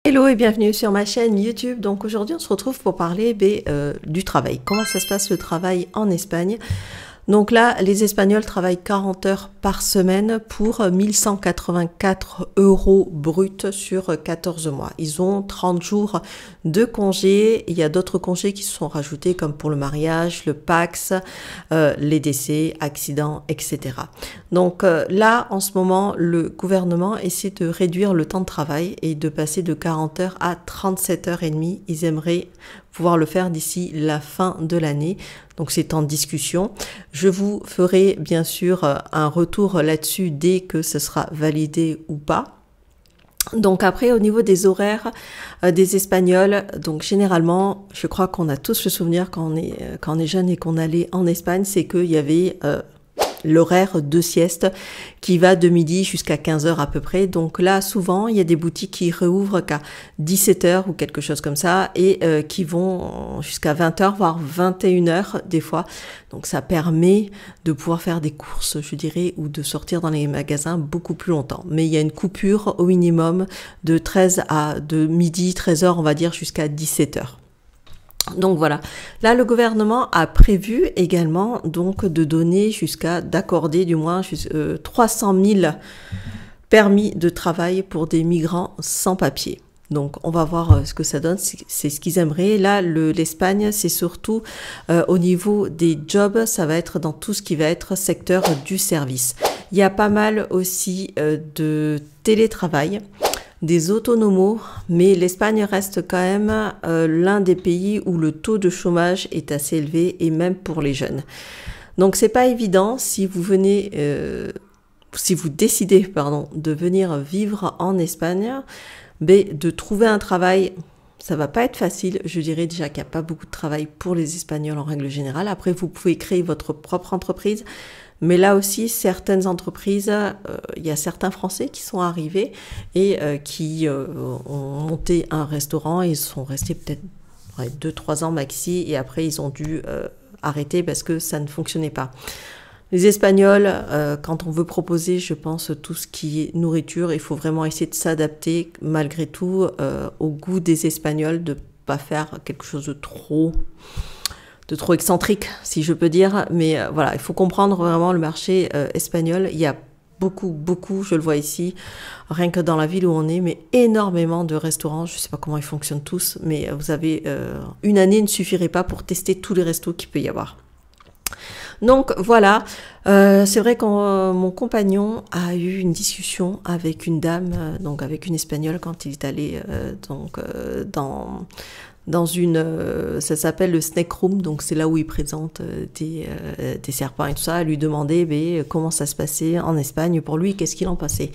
Hello et bienvenue sur ma chaîne YouTube. Donc aujourd'hui on se retrouve pour parler du travail. Comment ça se passe le travail en Espagne? Donc là, les Espagnols travaillent 40 heures par semaine pour 1184 € bruts sur 14 mois. Ils ont 30 jours de congés. Il y a d'autres congés qui se sont rajoutés comme pour le mariage, le Pax, les décès, accidents, etc. Donc là, en ce moment, le gouvernement essaie de réduire le temps de travail et de passer de 40 heures à 37 heures et demie. Ils aimeraient pouvoir le faire d'ici la fin de l'année. Donc c'est en discussion. Je vous ferai bien sûr un retour là-dessus dès que ce sera validé ou pas. Donc après, au niveau des horaires des Espagnols, donc généralement, je crois qu'on a tous le souvenir quand on est jeune et qu'on allait en Espagne, c'est qu'il y avait l'horaire de sieste qui va de midi jusqu'à 15 heures à peu près. Donc là, souvent, il y a des boutiques qui réouvrent qu'à 17 heures ou quelque chose comme ça et qui vont jusqu'à 20 heures, voire 21 heures des fois. Donc ça permet de pouvoir faire des courses, je dirais, ou de sortir dans les magasins beaucoup plus longtemps. Mais il y a une coupure au minimum de midi, 13 heures, on va dire, jusqu'à 17 heures. Donc voilà, là le gouvernement a prévu également donc d'accorder du moins 300 000 permis de travail pour des migrants sans papier. Donc on va voir ce que ça donne, c'est ce qu'ils aimeraient. Là l'Espagne c'est surtout au niveau des jobs, ça va être dans tout ce qui va être secteur du service. Il y a pas mal aussi de télétravail, des autonomos, mais l'Espagne reste quand même l'un des pays où le taux de chômage est assez élevé et même pour les jeunes. Donc c'est pas évident si vous décidez de venir vivre en Espagne, de trouver un travail. Ça va pas être facile, je dirais déjà qu'il n'y a pas beaucoup de travail pour les Espagnols en règle générale. Après, vous pouvez créer votre propre entreprise. Mais là aussi, certaines entreprises, il y a certains Français qui sont arrivés et qui ont monté un restaurant. Ils sont restés peut-être 2-3 ans maxi et après ils ont dû arrêter parce que ça ne fonctionnait pas. Les Espagnols, quand on veut proposer, je pense, tout ce qui est nourriture, il faut vraiment essayer de s'adapter malgré tout au goût des Espagnols, de pas faire quelque chose de trop excentrique, si je peux dire. Mais voilà, il faut comprendre vraiment le marché espagnol. Il y a beaucoup, je le vois ici, rien que dans la ville où on est, mais énormément de restaurants. Je ne sais pas comment ils fonctionnent tous, mais vous avez une année ne suffirait pas pour tester tous les restos qu'il peut y avoir. Donc voilà, c'est vrai que mon compagnon a eu une discussion avec une dame, donc avec une Espagnole quand il est allé dans une, ça s'appelle le snack room, donc c'est là où ils présentent des serpents et tout ça. Elle lui demandait comment ça se passait en Espagne pour lui, qu'est-ce qu'il en passait.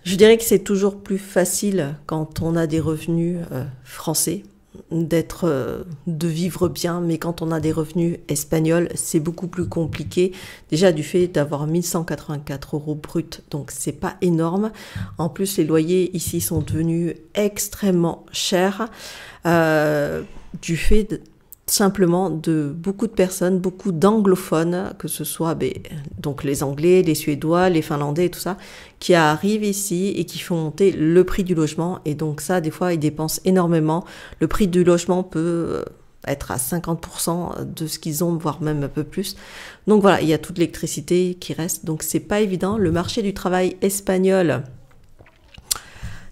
Je dirais que c'est toujours plus facile quand on a des revenus français de vivre bien, mais quand on a des revenus espagnols, c'est beaucoup plus compliqué. Déjà du fait d'avoir 1184 € bruts, donc c'est pas énorme. En plus, les loyers ici sont devenus extrêmement chers du fait simplement de beaucoup de personnes, beaucoup d'anglophones, que ce soit donc les Anglais, les Suédois, les Finlandais et tout ça, qui arrivent ici et qui font monter le prix du logement. Et donc ça, des fois, ils dépensent énormément. Le prix du logement peut être à 50% de ce qu'ils ont, voire même un peu plus. Donc voilà, il y a toute l'électricité qui reste. Donc c'est pas évident. Le marché du travail espagnol,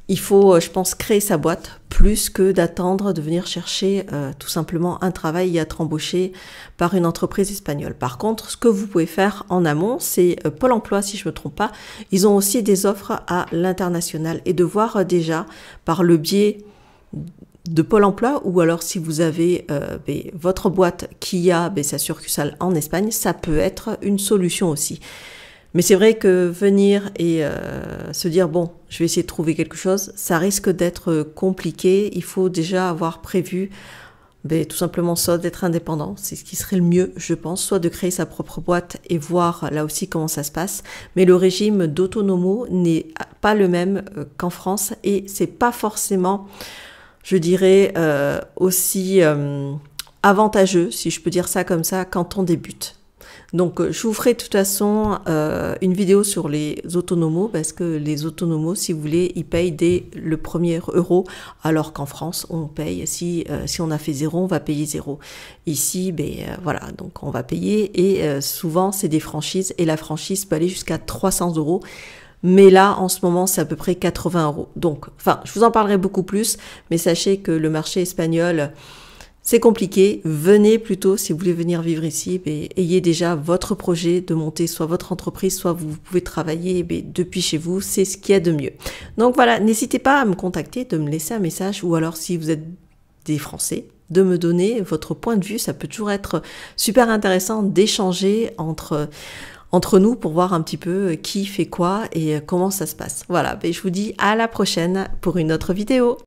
il faut, je pense, créer sa boîte plus que d'attendre de venir chercher tout simplement un travail et être embauché par une entreprise espagnole. Par contre, ce que vous pouvez faire en amont, c'est Pôle emploi, si je ne me trompe pas. Ils ont aussi des offres à l'international et de voir déjà par le biais de Pôle emploi ou alors si vous avez votre boîte qui a sa succursale en Espagne, ça peut être une solution aussi. Mais c'est vrai que venir et se dire, bon, je vais essayer de trouver quelque chose, ça risque d'être compliqué. Il faut déjà avoir prévu tout simplement soit d'être indépendant, c'est ce qui serait le mieux, je pense, soit de créer sa propre boîte et voir là aussi comment ça se passe. Mais le régime d'autonomo n'est pas le même qu'en France et c'est pas forcément, je dirais, aussi avantageux, si je peux dire ça comme ça, quand on débute. Donc, je vous ferai de toute façon une vidéo sur les autonomos parce que les autonomos, si vous voulez, ils payent dès le premier euro, alors qu'en France, on paye, si on a fait 0, on va payer 0. Ici, voilà, donc on va payer et souvent, c'est des franchises et la franchise peut aller jusqu'à 300 euros. Mais là, en ce moment, c'est à peu près 80 euros. Donc, enfin, je vous en parlerai beaucoup plus, mais sachez que le marché espagnol, c'est compliqué. Venez plutôt, si vous voulez venir vivre ici, ayez déjà votre projet de monter soit votre entreprise, soit vous pouvez travailler depuis chez vous. C'est ce qu'il y a de mieux. Donc voilà, n'hésitez pas à me contacter, de me laisser un message, ou alors si vous êtes des Français, de me donner votre point de vue. Ça peut toujours être super intéressant d'échanger entre nous pour voir un petit peu qui fait quoi et comment ça se passe. Voilà, je vous dis à la prochaine pour une autre vidéo.